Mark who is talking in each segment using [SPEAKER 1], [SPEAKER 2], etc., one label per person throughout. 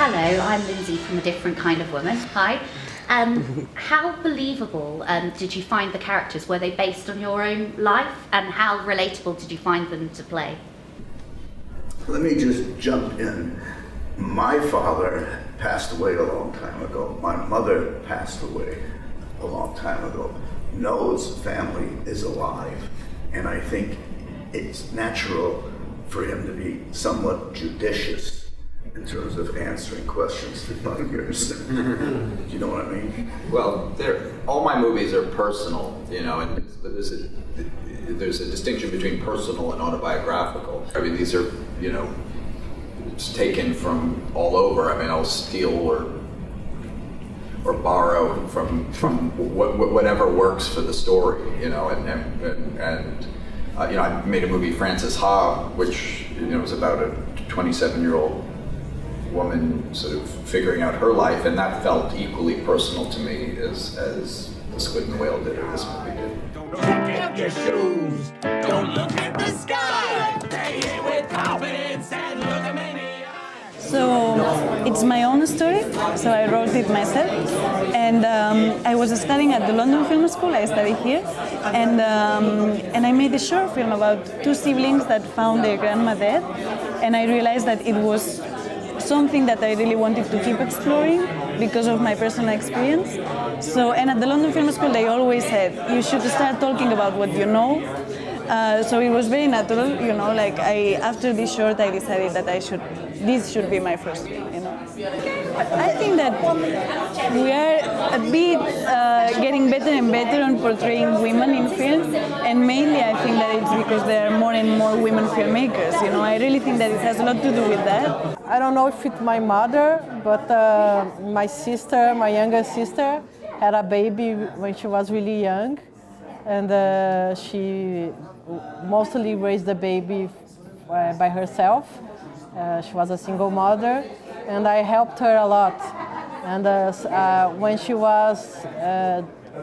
[SPEAKER 1] Hello, I'm Lindsay from A Different Kind of Woman. Hi. How believable did you find the characters? Were they based on your own life? And how relatable did you find them to play?
[SPEAKER 2] Let me just jump in. My father passed away a long time ago. My mother passed away a long time ago. Noah's family is alive, and I think it's natural for him to be somewhat judicious in terms of answering questions like yours. Do you know what I mean?
[SPEAKER 3] Well, all my movies are personal, and there's a distinction between personal and autobiographical. I mean, these are, it's taken from all over. I mean, I'll steal or borrow from whatever works for the story, I made a movie, Frances Ha, which was about a 27-year-old woman sort of figuring out her life, and that felt equally personal to me as The Squid and the Whale did, or this movie did.
[SPEAKER 4] Don't kick out your shoes. Don't look at the sky. Say it with confidence and look them in the eye.
[SPEAKER 5] So it's my own story, so I wrote it myself. And I was studying at the London Film School, I studied here, and I made a short film about two siblings that found their grandma dead, and I realized that it was something that I really wanted to keep exploring because of my personal experience. So, and at the London Film School, they always said, you should start talking about what you know. So it was very natural, after this short, I decided that this should be my first film, I think that we are a bit getting better and better on portraying women in films, and mainly I think that it's because there are more and more women filmmakers, I really think that it has a lot to do with that.
[SPEAKER 6] I don't know if it's my mother, but my younger sister, had a baby when she was really young, and she mostly raised the baby by herself. She was a single mother, and I helped her a lot. And when she was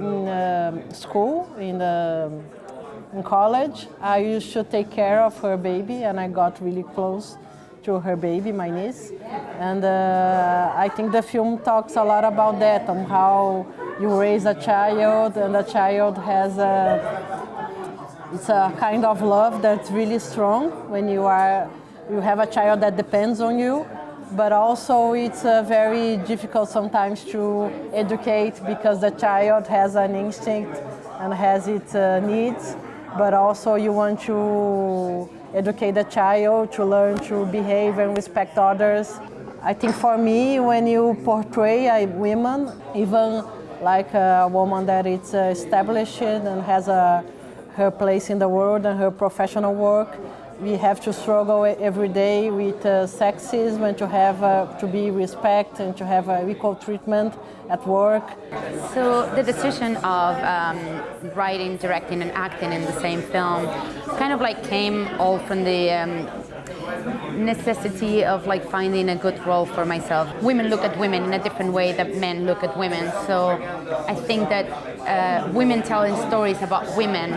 [SPEAKER 6] in school, in college, I used to take care of her baby, and I got really close to her baby, my niece. And I think the film talks a lot about that, on how you raise a child, and a child has it's a kind of love that's really strong when you have a child that depends on you, but also it's very difficult sometimes to educate because the child has an instinct and has its needs, but also you want to educate the child to learn to behave and respect others. I think for me, when you portray a woman, even like a woman that is established and has her place in the world and her professional work, we have to struggle every day with sexism and to be respect and to have equal treatment at work.
[SPEAKER 7] So the decision of writing, directing, and acting in the same film kind of came all from the necessity of finding a good role for myself. Women look at women in a different way that men look at women. So I think that women telling stories about women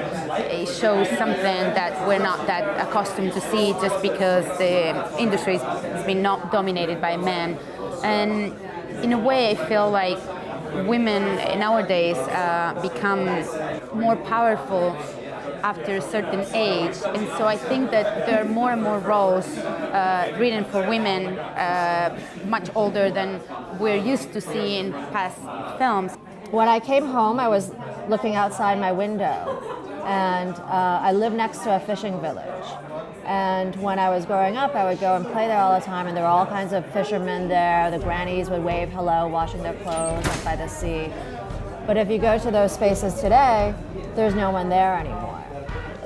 [SPEAKER 7] shows something that we're not that accustomed to see just because the industry has been not dominated by men. And in a way, I feel like women nowadays become more powerful after a certain age, and so I think that there are more and more roles written for women much older than we're used to seeing in past films.
[SPEAKER 8] When I came home, I was looking outside my window, and I live next to a fishing village. And when I was growing up, I would go and play there all the time, and there were all kinds of fishermen there. The grannies would wave hello, washing their clothes up by the sea. But if you go to those spaces today, there's no one there anymore.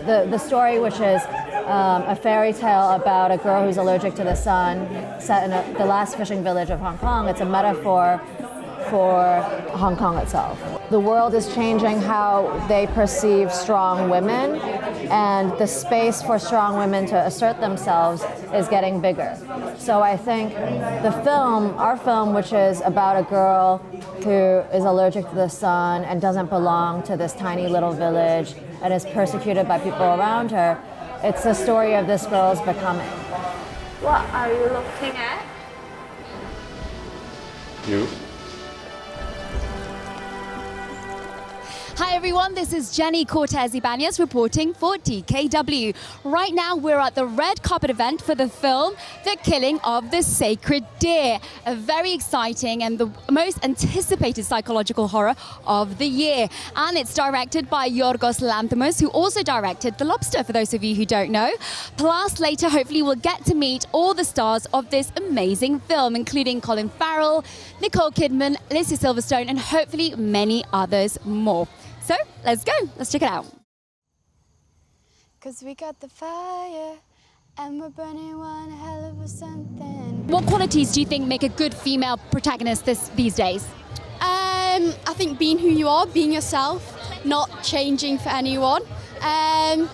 [SPEAKER 8] The story, which is a fairy tale about a girl who's allergic to the sun, set in the last fishing village of Hong Kong, it's a metaphor for Hong Kong itself. The world is changing how they perceive strong women, and the space for strong women to assert themselves is getting bigger. So I think our film, which is about a girl who is allergic to the sun and doesn't belong to this tiny little village and is persecuted by people around her, it's the story of this girl's becoming.
[SPEAKER 1] What are you looking at?
[SPEAKER 9] You.
[SPEAKER 10] Hi everyone, this is Jenny Cortez Ibanez reporting for DKW. Right now we're at the red carpet event for the film The Killing of the Sacred Deer, a very exciting and the most anticipated psychological horror of the year. And it's directed by Yorgos Lanthimos, who also directed The Lobster, for those of you who don't know. Plus later hopefully we'll get to meet all the stars of this amazing film, including Colin Farrell, Nicole Kidman, Lacey Silverstone, and hopefully many others more. So let's go, let's check it out.
[SPEAKER 11] 'Cause we got the fire and we're burning one hell of a something.
[SPEAKER 10] What qualities do you think make a good female protagonist these days?
[SPEAKER 11] I think being who you are, being yourself, not changing for anyone. Yeah,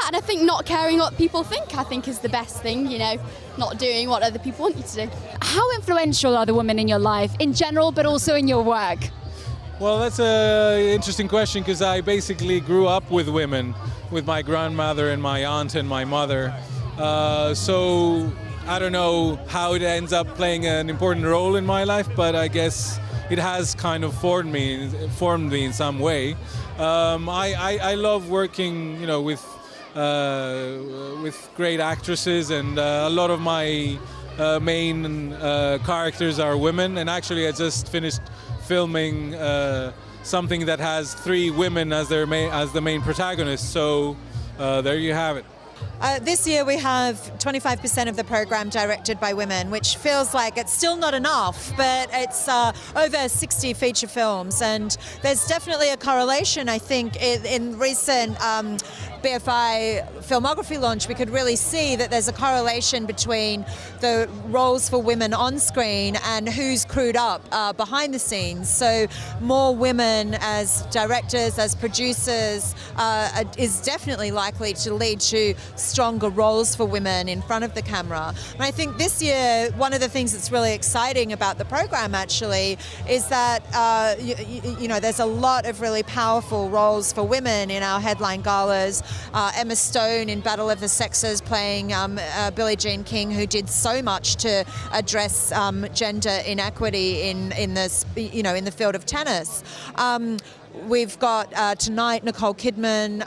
[SPEAKER 11] and I think not caring what people think, I think is the best thing, you know, not doing what other people want you to do.
[SPEAKER 10] How influential are the women in your life in general, but also in your work?
[SPEAKER 12] Well, that's an interesting question because I basically grew up with women, with my grandmother and my aunt and my mother. So I don't know how it ends up playing an important role in my life, but I guess it has kind of formed me in some way. I love working, you know, with great actresses, and a lot of my main characters are women. And actually, I just finished filming something that has 3 women as the main protagonists. So there you have it.
[SPEAKER 13] This year we have 25% of the program directed by women, which feels like it's still not enough, but it's over 60 feature films, and there's definitely a correlation. I think in recent BFI filmography launch, we could really see that there's a correlation between the roles for women on screen and who's crewed up behind the scenes. So more women as directors, as producers, is definitely likely to lead to stronger roles for women in front of the camera. And I think this year, one of the things that's really exciting about the program actually is that, you know, there's a lot of really powerful roles for women in our headline galas. Emma Stone in Battle of the Sexes playing Billie Jean King, who did so much to address gender inequity in this, you know, in the field of tennis. We've got tonight Nicole Kidman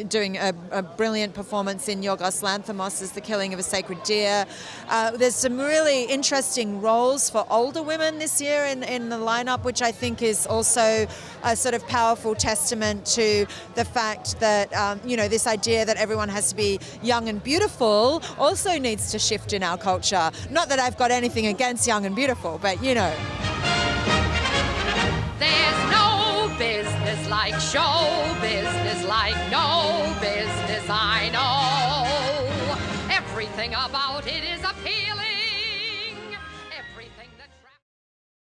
[SPEAKER 13] doing a brilliant performance in Yorgos Lanthimos' The Killing of a Sacred Deer. There's some really interesting roles for older women this year in the lineup, which I think is also a sort of powerful testament to the fact that, you know, this idea that everyone has to be young and beautiful also needs to shift in our culture. Not that I've got anything against young and beautiful, but, you know.
[SPEAKER 14] There's no business like show business, like no business I know. Everything about it is appealing.